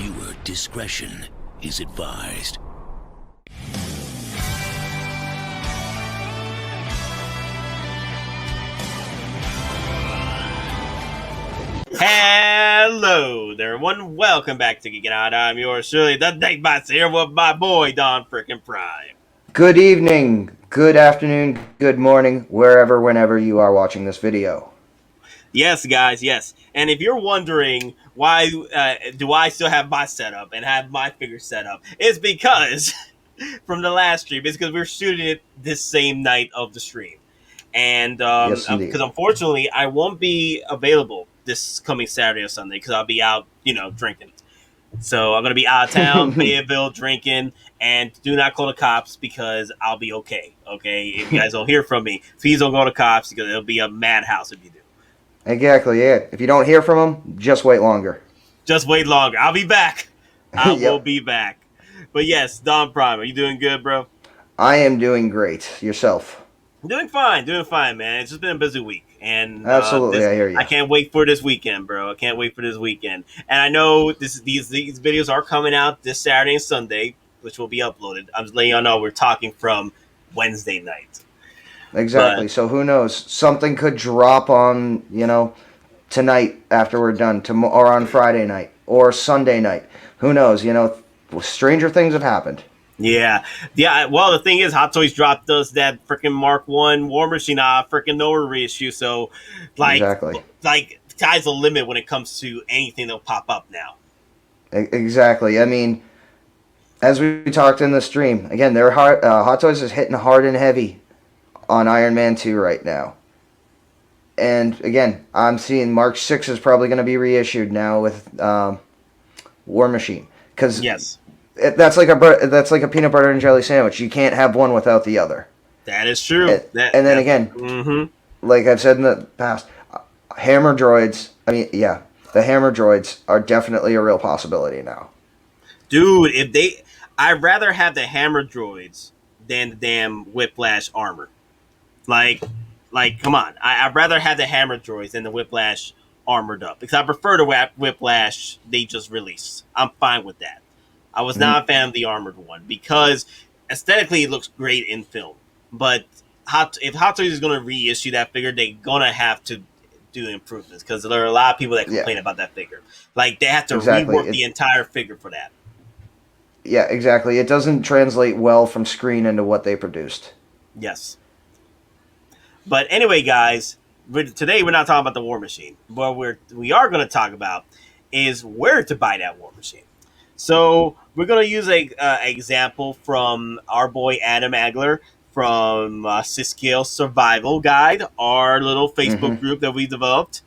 Viewer discretion is advised. Hello there, everyone. Welcome back to Geeking Out. I'm yours truly, the Datebots, here with my boy, Don Frickin' Prime. Good evening, good afternoon, good morning, wherever, whenever you are watching this video. Yes, guys, yes. And if you're wondering why do I still have my setup and have my figure set up, it's because from the last stream, it's because we're shooting it this same night of the stream. And Yes, indeed. because unfortunately, I won't be available this coming Saturday or Sunday because I'll be out, drinking. So I'm going to be out of town, Fayetteville, drinking, and do not call the cops because I'll be okay. Okay? If you guys don't hear from me, please don't call the cops because it'll be a madhouse if you do. Exactly, yeah. If you don't hear from them, just wait longer. Just wait longer. I'll be back. I Yep. will be back. But yes, Don Prime, are you doing good, bro? I am doing great. Yourself? Doing fine, man. It's just been a busy week, and Absolutely, I hear you. I can't wait for this weekend, bro. I can't wait for this weekend, and I know these videos are coming out this Saturday and Sunday, which will be uploaded. I'm just letting y'all know we're talking from Wednesday night. Exactly. So who knows? Something could drop on, tonight after we're done, or on Friday night, or Sunday night. Who knows? Stranger things have happened. Yeah. Well, the thing is, Hottoys dropped us that freaking Mark 1 War Machine freaking nowhere reissue. So, Exactly. Sky's the limit when it comes to anything that'll pop up now. Exactly. I mean, as we talked in the stream, again, Hottoys is hitting hard and heavy on Iron Man 2 right now. And again, I'm seeing Mark 6 is probably going to be reissued now with War Machine. Because yes. That's like a peanut butter and jelly sandwich. You can't have one without the other. That is true. And then again, like I've said in the past, hammer droids. I mean, yeah, the hammer droids are definitely a real possibility now. Dude, I'd rather have the hammer droids than the damn Whiplash armor. Like, come on. I'd rather have the hammer droids than the Whiplash armored up because I prefer the Whiplash they just released. I'm fine with that. I was not a fan of the armored one because aesthetically it looks great in film. But if Hot Toys is going to reissue that figure, they're going to have to do improvements because there are a lot of people that complain about that figure. Like, they have to rework the entire figure for that. Yeah, exactly. It doesn't translate well from screen into what they produced. Yes. But anyway, guys, today we're not talking about the War Machine. What we are going to talk about is where to buy that War Machine. So we're going to use an example from our boy Adam Agler from Ciscale Survival Guide, our little Facebook group that we developed.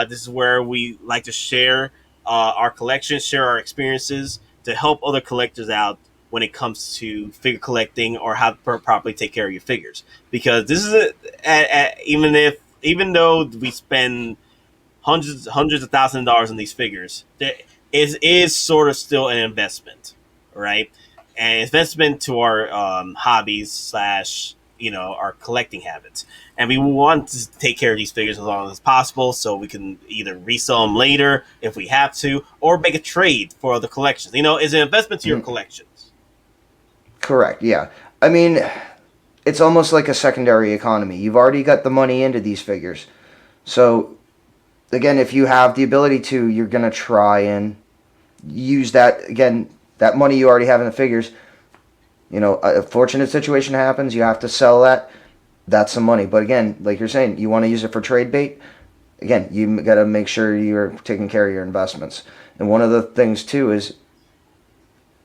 This is where we like to share our collection, share our experiences to help other collectors out when it comes to figure collecting or how to properly take care of your figures. Because this is even though we spend hundreds of thousands of dollars on these figures, is sort of still an investment, right? An investment to our hobbies / our collecting habits. And we want to take care of these figures as long as possible so we can either resell them later if we have to or make a trade for other collections. It's an investment to your collections. Correct, yeah. I mean, it's almost like a secondary economy. You've already got the money into these figures. So, again, if you have the ability to, you're going to try and use that, again, that money you already have in the figures. A fortunate situation happens, you have to sell that. That's some money. But again, like you're saying, you want to use it for trade bait. Again, you got to make sure you're taking care of your investments. And one of the things, too, is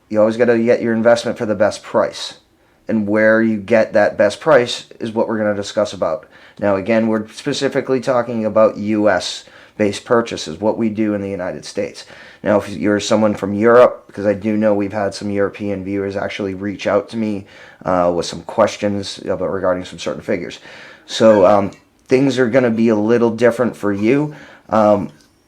you always got to get your investment for the best price. And where you get that best price is what we're going to discuss about. Now, again, we're specifically talking about U.S.-based purchases, what we do in the United States. Now, if you're someone from Europe, because I do know we've had some European viewers actually reach out to me with some questions regarding some certain figures. So things are going to be a little different for you.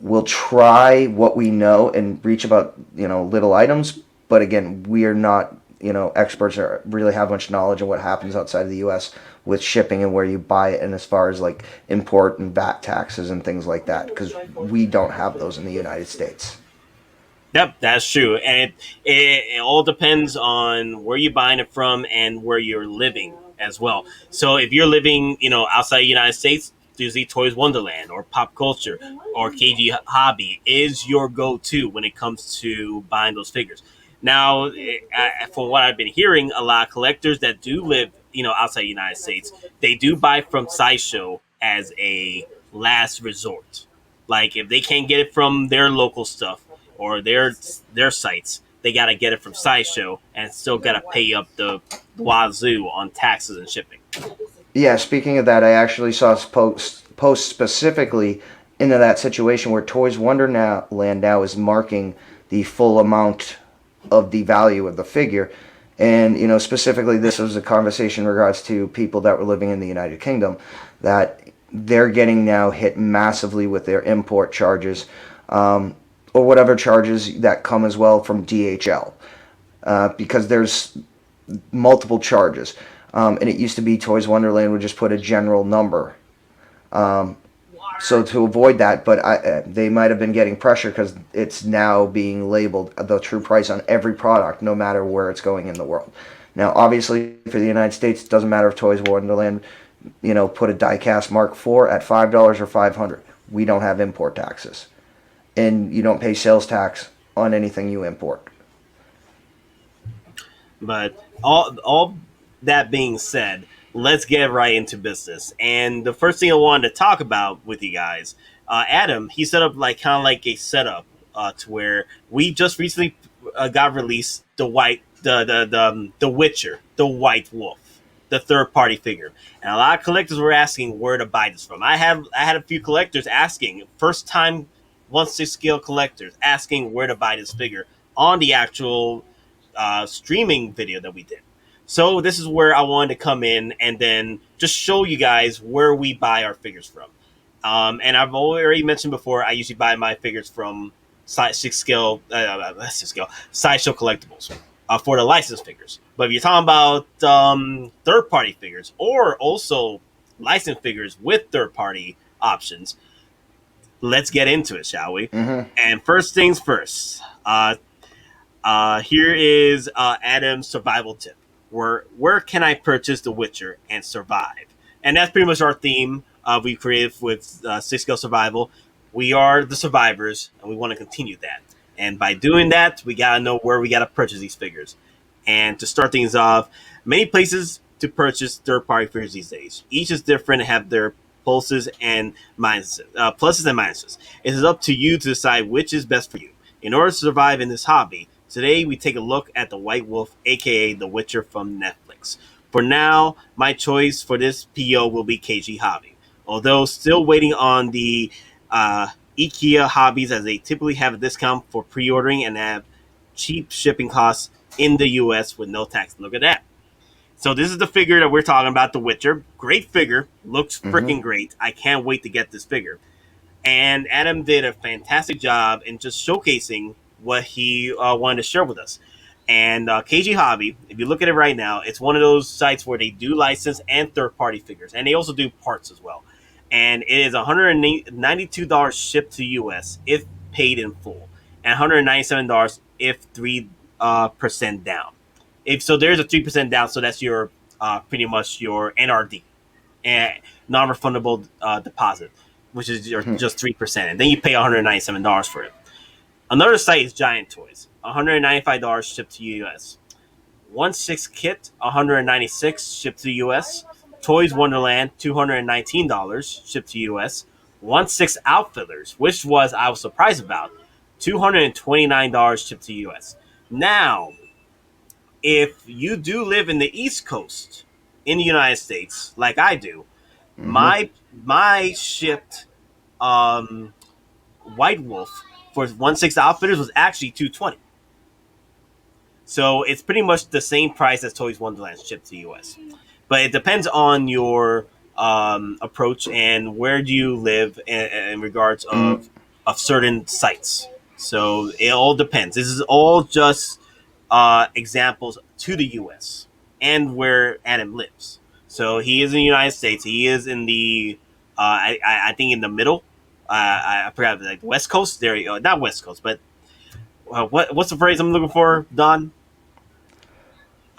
We'll try what we know and reach about, little items. But again, we are not, experts or really have much knowledge of what happens outside of the U.S. with shipping and where you buy it, and as far as like import and VAT taxes and things like that, because we don't have those in the United States. Yep, that's true, and it all depends on where you're buying it from and where you're living as well. So if you're living, outside the United States, usually Toys Wonderland or Popcultcha or KG Hobby is your go-to when it comes to buying those figures. Now, from what I've been hearing, a lot of collectors that do live, outside the United States, they do buy from Sideshow as a last resort. Like if they can't get it from their local stuff or their sites, they gotta get it from Sideshow and still gotta pay up the wazoo on taxes and shipping. Yeah, speaking of that, I actually saw a post specifically into that situation where Toys Wonderland now is marking the full amount of the value of the figure. And, specifically, this was a conversation in regards to people that were living in the United Kingdom, that they're getting now hit massively with their import charges, or whatever charges that come as well from DHL, because there's multiple charges. And it used to be Toys Wonderland would just put a general number. So to avoid that, but they might have been getting pressure because it's now being labeled the true price on every product, no matter where it's going in the world. Now, obviously, for the United States, it doesn't matter if Toys Wonderland, put a diecast Mark IV at $5 or $500. We don't have import taxes, and you don't pay sales tax on anything you import. But all that being said, let's get right into business. And the first thing I wanted to talk about with you guys, Adam, he set up like kind of like a setup to where we just recently got released the Witcher, the White Wolf, the third party figure, and a lot of collectors were asking where to buy this from. I had a few collectors asking, first time 1/6 scale collectors asking where to buy this figure on the actual streaming video that we did. So this is where I wanted to come in and then just show you guys where we buy our figures from. And I've already mentioned before, I usually buy my figures from six scale Sideshow Collectibles for the licensed figures. But if you're talking about third party figures or also licensed figures with third party options, let's get into it, shall we? Mm-hmm. And first things first. Here is Adam's survival tip. Where can I purchase The Witcher and survive? And that's pretty much our theme we created with Six Scale Survival. We are the survivors, and we want to continue that. And by doing that, we got to know where we got to purchase these figures. And to start things off, many places to purchase third-party figures these days. Each is different and have their pluses and minuses. It is up to you to decide which is best for you. In order to survive in this hobby, today we take a look at the White Wolf, aka The Witcher from Netflix. For now, my choice for this PO will be KG Hobby. Although still waiting on the IKEA Hobbies, as they typically have a discount for pre-ordering and have cheap shipping costs in the US with no tax. Look at that. So this is the figure that we're talking about, The Witcher. Great figure. Looks freaking great. I can't wait to get this figure. And Adam did a fantastic job in just showcasing what he wanted to share with us. And KG Hobby, if you look at it right now, it's one of those sites where they do license and third-party figures. And they also do parts as well. And it is $192 shipped to US if paid in full. And $197 if 3% down. If so, there's a 3% down, so that's your pretty much your NRD, and non-refundable deposit, which is just 3%. And then you pay $197 for it. Another site is Giant Toys, $195 shipped to US. 1/6 kit, $196 shipped to US. Toys Wonderland, $219 shipped to US. 1/6 Outfitters, which I was surprised about, $229 shipped to US. Now, if you do live in the East Coast in the United States, like I do, my shipped White Wolf for 1/6 Outfitters was actually $220. So it's pretty much the same price as Toys Wonderland shipped to US. But it depends on your approach and where do you live in regards of certain sites. So it all depends. This is all just examples to the US and where Adam lives. So he is in the United States. He is in the I think in the middle. I forgot, like West Coast. There you go. Not West Coast, but what's the phrase I'm looking for, Don?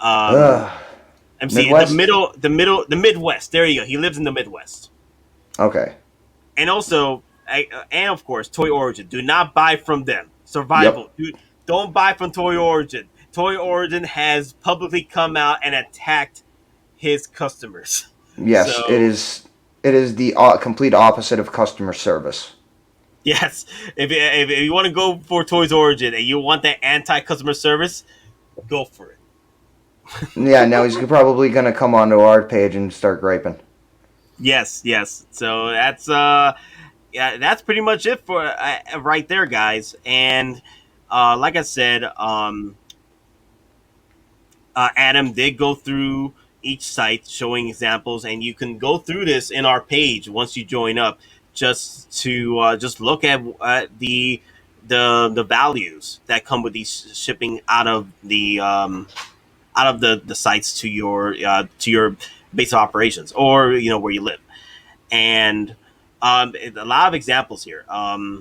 Um, Ugh. MC, Midwest? the Midwest. There you go. He lives in the Midwest, Okay. and also, and of course, Toy Origin. Do not buy from them. Yep. Survival. Don't buy from Toy Origin. Toy Origin has publicly come out and attacked his customers. Yes, it So is. It is the complete opposite of customer service. yes, if you want to go for Toys Origin and you want that anti-customer service, go for it. Yeah, now he's probably gonna come onto our page and start griping. Yes, yes. So that's yeah, that's pretty much it for right there, guys. And like I said, Adam did go through each site showing examples, and you can go through this in our page once you join up, just to just look at the values that come with these shipping out of the sites to your base of operations, or where you live. And a lot of examples here.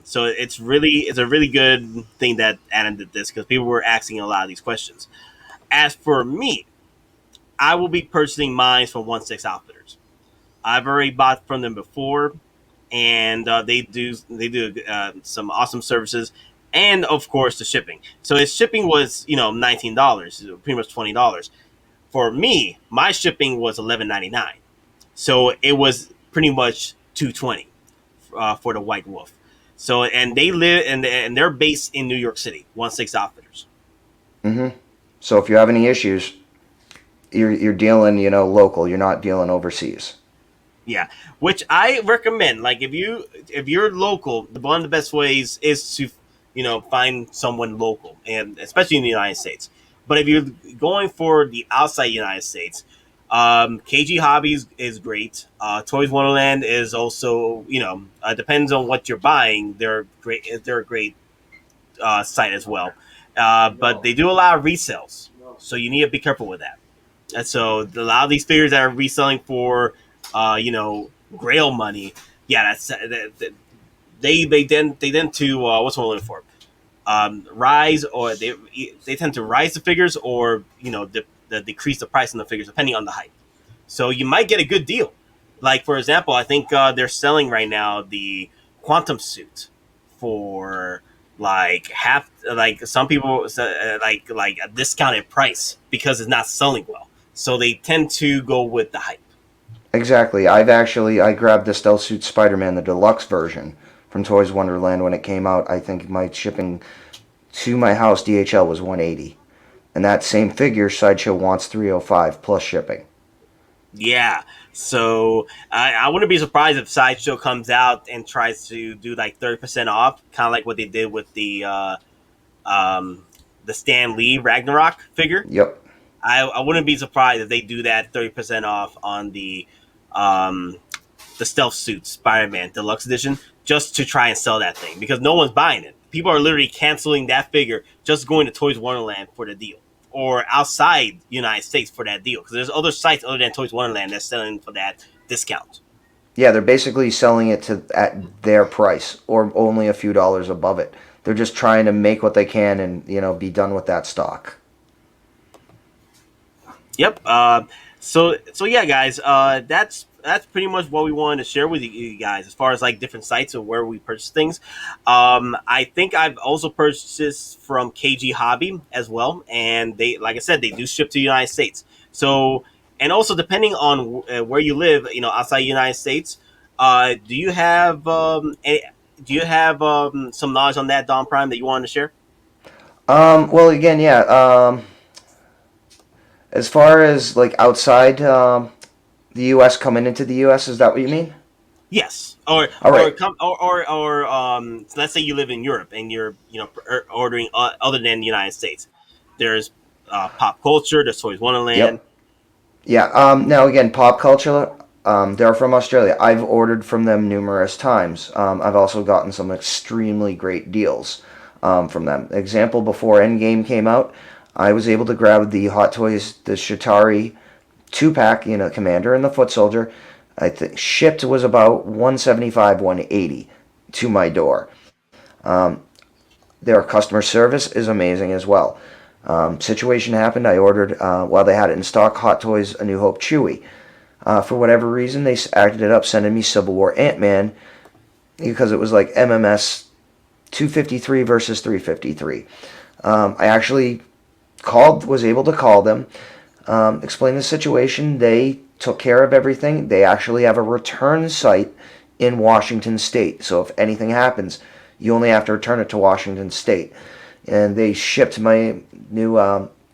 So it's a really good thing that Adam did this, because people were asking a lot of these questions. As for me, I will be purchasing mine from 1/6 Outfitters. I've already bought from them before, and they do some awesome services, and of course the shipping. So his shipping was $19, pretty much $20. For me, my shipping was $11.99, so it was pretty much 220 for the White Wolf. So, and they live and they're based in New York City, 1/6 Outfitters. Mm-hmm. So if you have any issues, you're dealing, local. You're not dealing overseas. Yeah, which I recommend. Like if you're local, one of the best ways is to find someone local, and especially in the United States. But if you're going for the outside United States, KG Hobbies is great. Toys Wonderland is also depends on what you're buying. They're great. They're a great site as well. But they do a lot of resales, so you need to be careful with that. And so a lot of these figures that are reselling for, Grail money, yeah, they tend to what's one looking for, rise, or they tend to rise the figures, or decrease the price on the figures depending on the hype. So you might get a good deal. Like for example, I think they're selling right now the Quantum suit for like half, like some people like a discounted price because it's not selling well. So they tend to go with the hype. Exactly. I grabbed the Stealth Suit Spider-Man, the deluxe version from Toys Wonderland when it came out. I think my shipping to my house DHL was 180, and that same figure Sideshow wants 305 plus shipping. Yeah. So I wouldn't be surprised if Sideshow comes out and tries to do like 30% off, kind of like what they did with the Stan Lee Ragnarok figure. Yep. I wouldn't be surprised if they do that 30% off on um, the Stealth Suit Spider-Man Deluxe Edition, just to try and sell that thing, because no one's buying it. People are literally canceling that figure, just going to Toys Wonderland for the deal, or outside United States for that deal, because there's other sites other than Toys Wonderland that's selling for that discount. Yeah, they're basically selling it at their price or only a few dollars above it. They're just trying to make what they can and be done with that stock. Yep. So yeah, guys. That's pretty much what we wanted to share with you guys as far as like different sites and where we purchase things. I think I've also purchased from KG Hobby as well, and they, like I said, they do ship to the United States. So, and also depending on where you live, outside the United States, do you have some knowledge on that, Don Prime, that you wanted to share? Well, again, yeah. As far as like outside the U.S. coming into the U.S., is that what you mean? Yes, or All right. let's say you live in Europe and you're ordering other than the United States. There's Popcultcha, there's Toys Wonderland. Yep. Yeah. Now again, Popcultcha. They're from Australia. I've ordered from them numerous times. I've also gotten some extremely great deals from them. Example: before EndGame came out, I was able to grab the Hottoys, the Shatari 2-pack, Commander and the Foot Soldier. I think shipped was about 175, 180 to my door. Their customer service is amazing as well. Situation happened. I ordered, while they had it in stock, Hottoys A New Hope Chewy. For whatever reason, they acted it up, sending me Civil War Ant-Man because it was like MMS 253 versus 353. I actually was able to call them, explain the situation. They took care of everything. They actually have a return site in Washington State. So if anything happens, you only have to return it to Washington State. And they shipped my new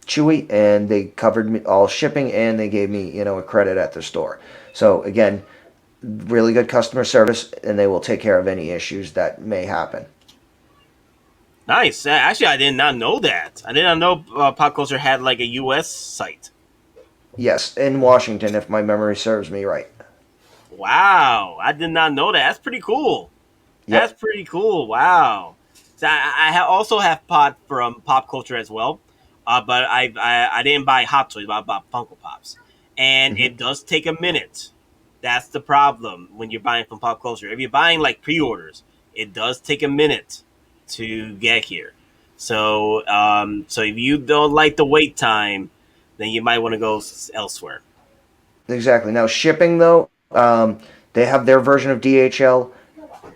Chewy, and they covered me all shipping, and they gave me, a credit at the store. So again, really good customer service, and they will take care of any issues that may happen. Nice. Actually, I did not know that. I did not know Popcultcha had like a U.S. site. Yes, in Washington, if my memory serves me right. Wow, I did not know that. That's pretty cool. Yep. That's pretty cool. Wow. So also have Pod from Popcultcha as well, but I didn't buy Hot Toys, but I bought Funko Pops, and it does take a minute. That's the problem when you're buying from Popcultcha. If you're buying like pre-orders, it does take a minute to get here. So so if you don't like the wait time, then you might want to go elsewhere. Exactly. Now shipping though, they have their version of DHL.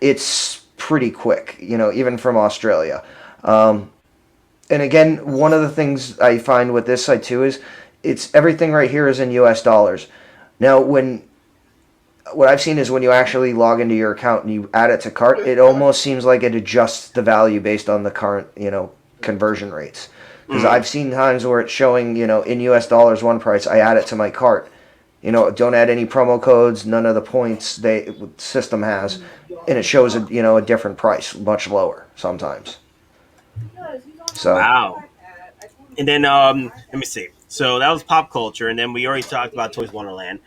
It's pretty quick, even from Australia. And again, one of the things I find with this site too is it's everything right here is in US dollars. Now, what I've seen is when you actually log into your account and you add it to cart, it almost seems like it adjusts the value based on the current, conversion rates. Because I've seen times where it's showing, in US dollars one price, I add it to my cart. Don't add any promo codes, none of the points the system has, and it shows a different price, much lower sometimes. So Wow. And then let me see. So that was Popcultcha, and then we already talked about Toys Wonderland.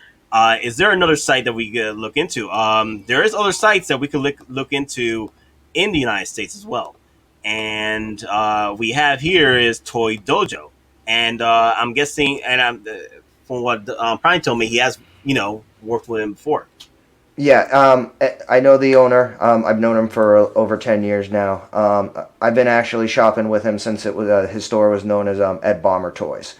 Is there another site that we could look into? There is other sites that we could look into in the United States as well. And we have here is Toy Dojo, and I'm guessing, and from what Prime told me, he has worked with him before. yeah, I know the owner. I've known him for over 10 years now. I've been actually shopping with him since his store was known as Ed Bomber Toys.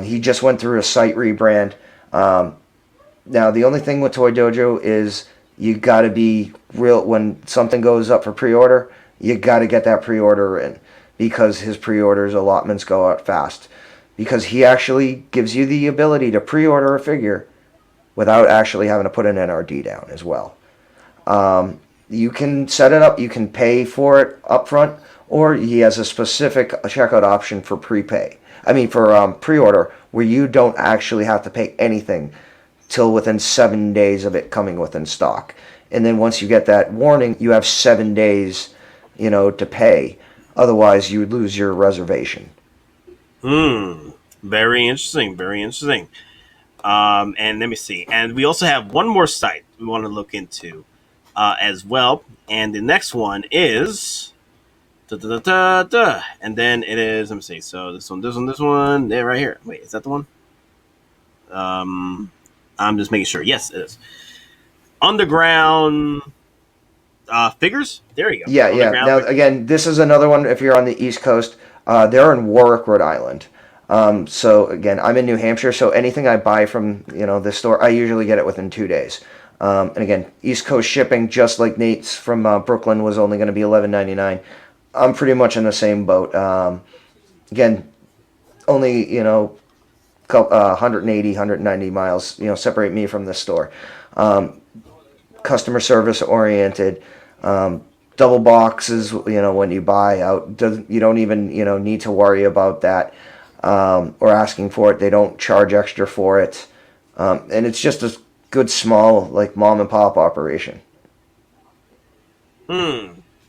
He just went through a site rebrand. Now, the only thing with Toy Dojo is you got to be real. When something goes up for pre-order, you got to get that pre-order in, because his pre-orders allotments go out fast. Because he actually gives you the ability to pre-order a figure without actually having to put an NRD down as well. You can set it up, you can pay for it up front, or he has a specific checkout option for for pre-order, where you don't actually have to pay anything till within 7 days of it coming within stock. And then once you get that warning, you have 7 days, to pay. Otherwise, you would lose your reservation. Very interesting. Very interesting. And let me see. And we also have one more site we want to look into as well. And the next one is and then it is, let me see. So this one, yeah, right here. Wait, is that the one? I'm just making sure. Yes, it is. Underground figures. There you go. Yeah. Now, again, this is another one. If you're on the East Coast, they're in Warwick, Rhode Island. So again, I'm in New Hampshire, so anything I buy from this store, I usually get it within 2 days. And again, East Coast shipping, just like Nate's from Brooklyn, was only going to be $11.99. I'm pretty much in the same boat. Again, only 180, 190 miles separate me from this store. Customer service oriented. Double boxes, when you buy out, you don't even need to worry about that. Or asking for it. They don't charge extra for it. And it's just a good small, like, mom and pop operation.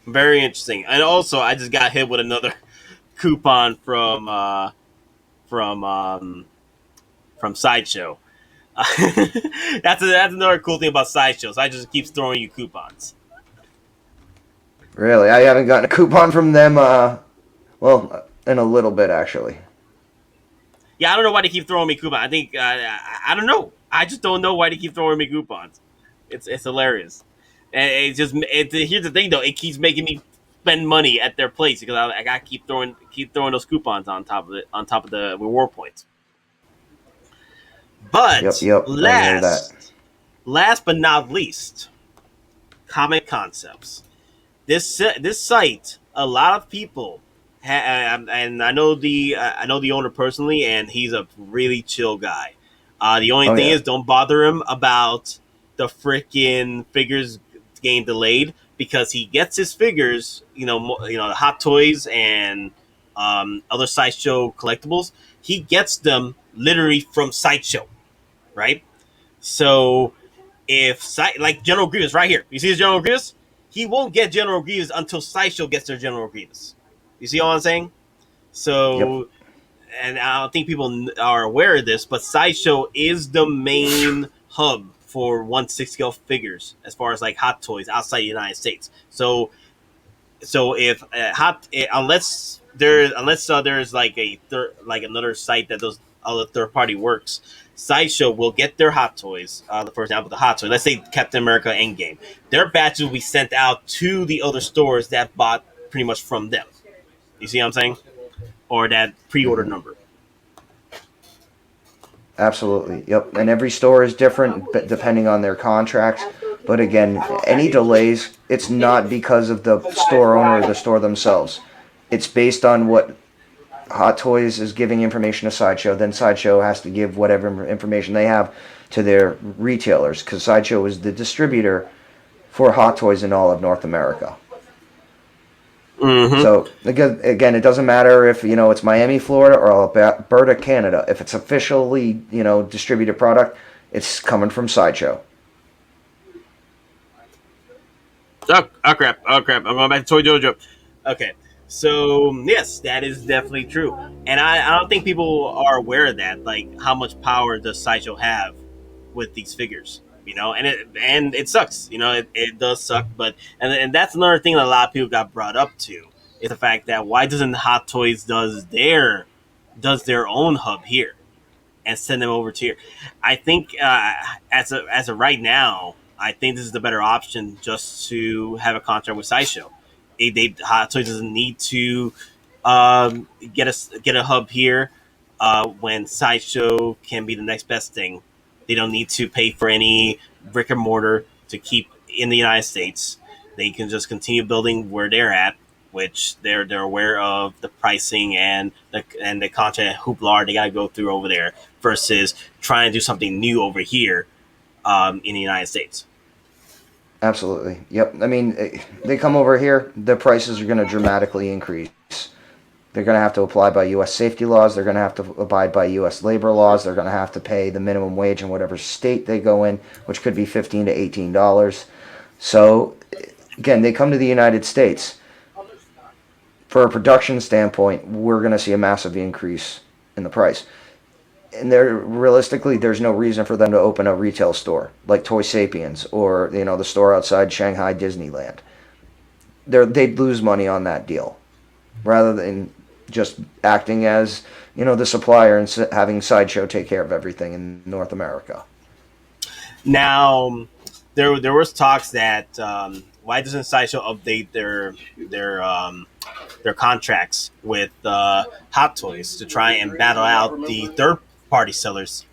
Very interesting. And also, I just got hit with another coupon from Sideshow. That's another cool thing about Sideshow. So I just keeps throwing you coupons. Really? I haven't gotten a coupon from them, in a little bit, actually. Yeah, I don't know why they keep throwing me coupons. I think I don't know. I just don't know why they keep throwing me coupons. It's hilarious. And here's the thing though. It keeps making me spend money at their place because I got to keep throwing those coupons on top of the reward points. Yep, But yep. I hear that. last but not least, Comiconcepts. This site, a lot of people, and I know the owner personally, and he's a really chill guy. The only Oh thing yeah. is, don't bother him about the freaking figures getting delayed because he gets his figures, the Hot Toys and other Sideshow collectibles. He gets them literally from Sideshow, right? So if like General Grievous right here, you see his General Grievous, he won't get General Grievous until Sideshow gets their General Grievous. You see what I'm saying? Yep. So, and I don't think people are aware of this, but Sideshow is the main hub for 1/6 scale figures as far as like Hot Toys outside the United States. So if unless there's like like another site that does other third party works, Sideshow will get their Hot Toys. For example, the Hot Toys. Let's say Captain America EndGame. Their batches will be sent out to the other stores that bought pretty much from them. You see what I'm saying? Or that pre-order Hmm. number. Absolutely. Yep. And every store is different depending on their contracts. But again, any delays, it's not because of the store owner or the store themselves. It's based on what Hot Toys is giving information to Sideshow. Then Sideshow has to give whatever information they have to their retailers because Sideshow is the distributor for Hot Toys in all of North America. Mm-hmm. So again, it doesn't matter if it's Miami, Florida, or Alberta, Canada. If it's officially distributed product, it's coming from Sideshow. Oh crap! Oh crap! I'm going back to Toy Dojo. Okay, so yes, that is definitely true, and I don't think people are aware of that. Like, how much power does Sideshow have with these figures? And it sucks. It does suck. But and that's another thing that a lot of people got brought up to is the fact that why doesn't Hot Toys does their own hub here and send them over to here? I think as of right now, I think this is the better option just to have a contract with Sideshow. Hot Toys doesn't need to get a hub here when Sideshow can be the next best thing. They don't need to pay for any brick and mortar to keep in the United States. They can just continue building where they're at, which they're aware of the pricing and the content hoopla they got to go through over there versus trying to do something new over here in the United States. Absolutely. Yep. I mean, they come over here, the prices are going to dramatically increase. They're going to have to apply by U.S. safety laws. They're going to have to abide by U.S. labor laws. They're going to have to pay the minimum wage in whatever state they go in, which could be $15 to $18. So, again, they come to the United States. For a production standpoint, we're going to see a massive increase in the price. And realistically, there's no reason for them to open a retail store like Toy Sapiens or the store outside Shanghai Disneyland. They'd lose money on that deal, rather than just acting as the supplier and having Sideshow take care of everything in North America. Now, there was talks that why doesn't Sideshow update their contracts with Hot Toys to try and battle out the third party sellers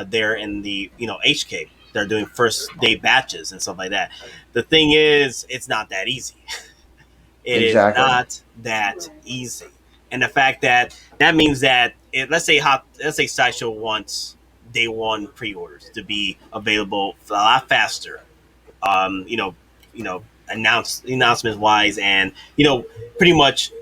there in the HK. They're doing first day batches and stuff like that. The thing is, it's not that easy. It is Exactly. not that easy, and the fact that means that let's say Sideshow wants day one pre-orders to be available a lot faster. Um, you know, announcement wise, and pretty much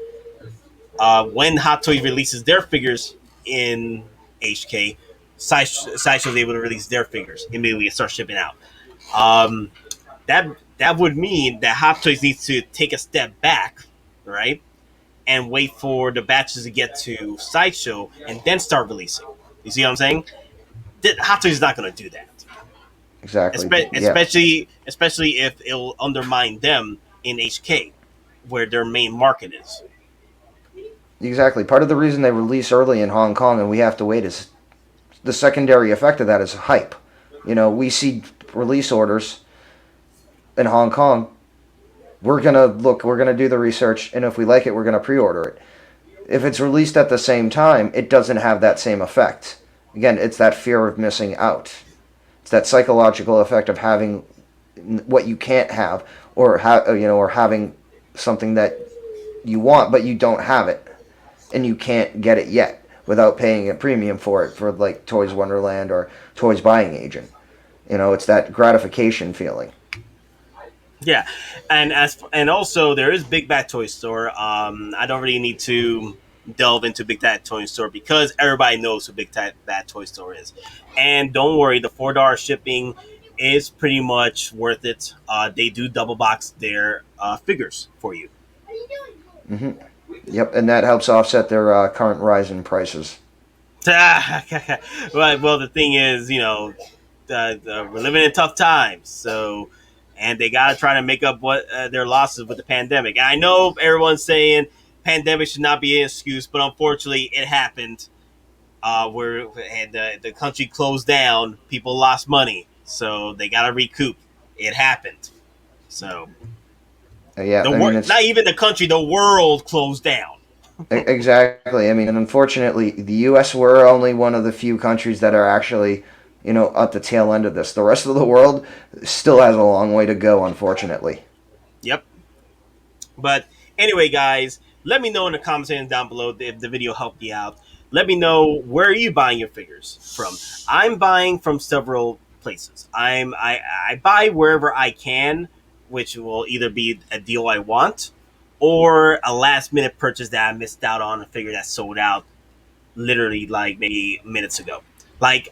when Hot Toys releases their figures in HK, Sideshow's able to release their figures immediately and start shipping out. Um, that would mean that Hot Toys needs to take a step back, right, and wait for the batches to get to Sideshow and then start releasing. You see what I'm saying? Hot Toys is not going to do that, Exactly. Yeah. especially if it'll undermine them in HK, where their main market is. Exactly. Part of the reason they release early in Hong Kong and we have to wait is the secondary effect of that is hype. We see release orders in Hong Kong we're gonna do the research, and if we like it, we're gonna pre-order it. If it's released at the same time, it doesn't have that same effect. Again, it's that fear of missing out. It's that psychological effect of having what you can't have, or or having something that you want but you don't have it, and you can't get it yet without paying a premium for it, for like Toys Wonderland or Toys Buying Agent. It's that gratification feeling. Yeah, and also there is Big Bad Toy Store. I don't really need to delve into Big Bad Toy Store because everybody knows who Bad Toy Store is. And don't worry, the $4 shipping is pretty much worth it. They do double box their figures for you. hmm Yep, and that helps offset their current rise in prices. Well, the thing is, we're living in tough times, so and they gotta try to make up what their losses with the pandemic. And I know everyone's saying pandemic should not be an excuse, but unfortunately, it happened. Where and the country closed down, people lost money, so they gotta recoup. It happened. So Yeah, I mean, not even the country, the world closed down. exactly. I mean, and unfortunately, the U.S. we're only one of the few countries that are actually, at the tail end of this. The rest of the world still has a long way to go, unfortunately. Yep. But anyway, guys, let me know in the comments down below if the video helped you out. Let me know, where are you buying your figures from? I'm buying from several places. I buy wherever I can, which will either be a deal I want or a last minute purchase that I missed out on, a figure that sold out literally like maybe minutes ago. Like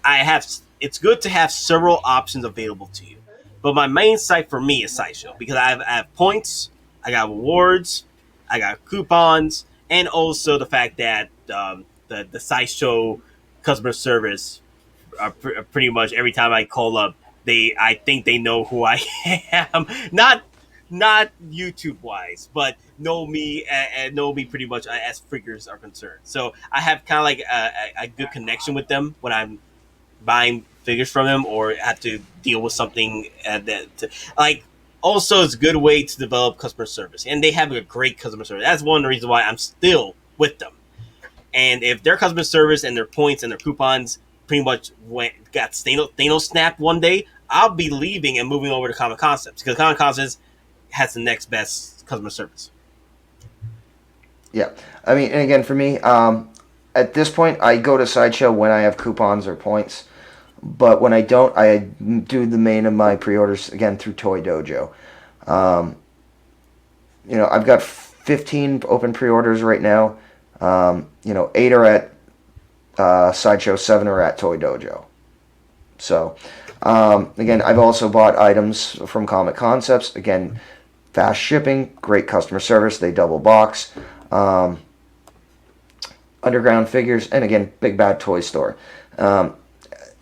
it's good to have several options available to you. But my main site for me is Sideshow because I have points, I got rewards, I got coupons, and also the fact that the Sideshow customer service pretty much every time I call up, I think they know who I am. Not YouTube wise, but know me and know me pretty much as figures are concerned. So I have kind of like a good connection with them when I'm buying figures from them or have to deal with something like. Also, it's a good way to develop customer service, and they have a great customer service. That's one of the reasons why I'm still with them. And if their customer service and their points and their coupons pretty much got Thanos snapped one day, I'll be leaving and moving over to Comiconcept because Comiconcept has the next best customer service. Yeah, I mean, and again, for me, at this point, I go to Sideshow when I have coupons or points. But when I don't, I do the main of my pre-orders, again, through Toy Dojo. I've got 15 open pre-orders right now. 8 are at Sideshow, 7 are at Toy Dojo. So, again, I've also bought items from Comiconcept. Again, fast shipping, great customer service. They double box. Underground figures, and again, Big Bad Toy Store.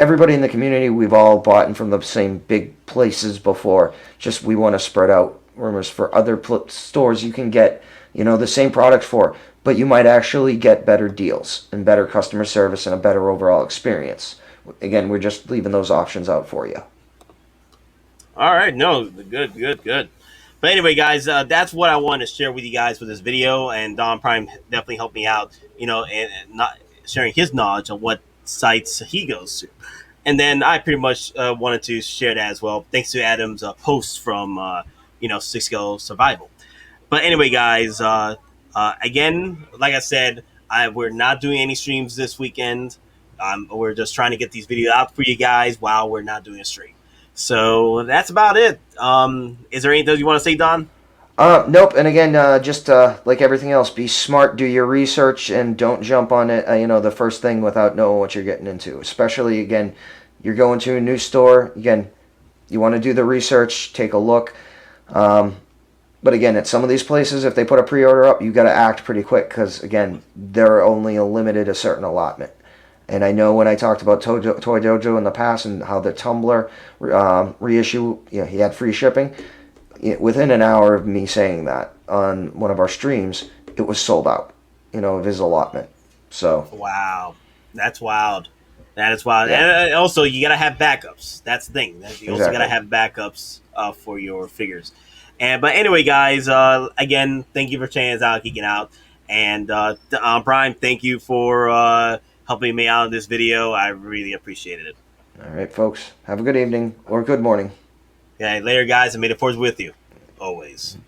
Everybody in the community, we've all bought from the same big places before. Just we want to spread out rumors for other stores you can get, the same product for, but you might actually get better deals and better customer service and a better overall experience. Again, we're just leaving those options out for you. All right, no, good. But anyway, guys, that's what I wanted to share with you guys with this video, and Don Prime definitely helped me out, and not sharing his knowledge on what sites he goes to. And then I pretty much wanted to share that as well, thanks to Adam's post from 6-Scale Survival. But anyway, guys, again, like I said, we're not doing any streams this weekend. We're just trying to get these videos out for you guys while we're not doing a stream. So that's about it. Is there anything you want to say, Don? Nope. And again, just like everything else, be smart, do your research, and don't jump on it, the first thing without knowing what you're getting into. Especially, again, you're going to a new store. Again, you want to do the research, take a look. But again, at some of these places, if they put a pre-order up, you got to act pretty quick because, again, they're only limited a certain allotment. And I know when I talked about Toy Dojo in the past and how the Tumblr reissue, he had free shipping. Within an hour of me saying that on one of our streams, it was sold out, of his allotment. So wow, that's wild. That is wild. Yeah. And also, you gotta have backups. That's the thing. You also Exactly. gotta have backups for your figures. But anyway, guys, again, thank you for checking us out, geeking out, and Brian, thank you for helping me out in this video. I really appreciated it. All right, folks. Have a good evening or good morning. Yeah, later, guys, and may the force with you always.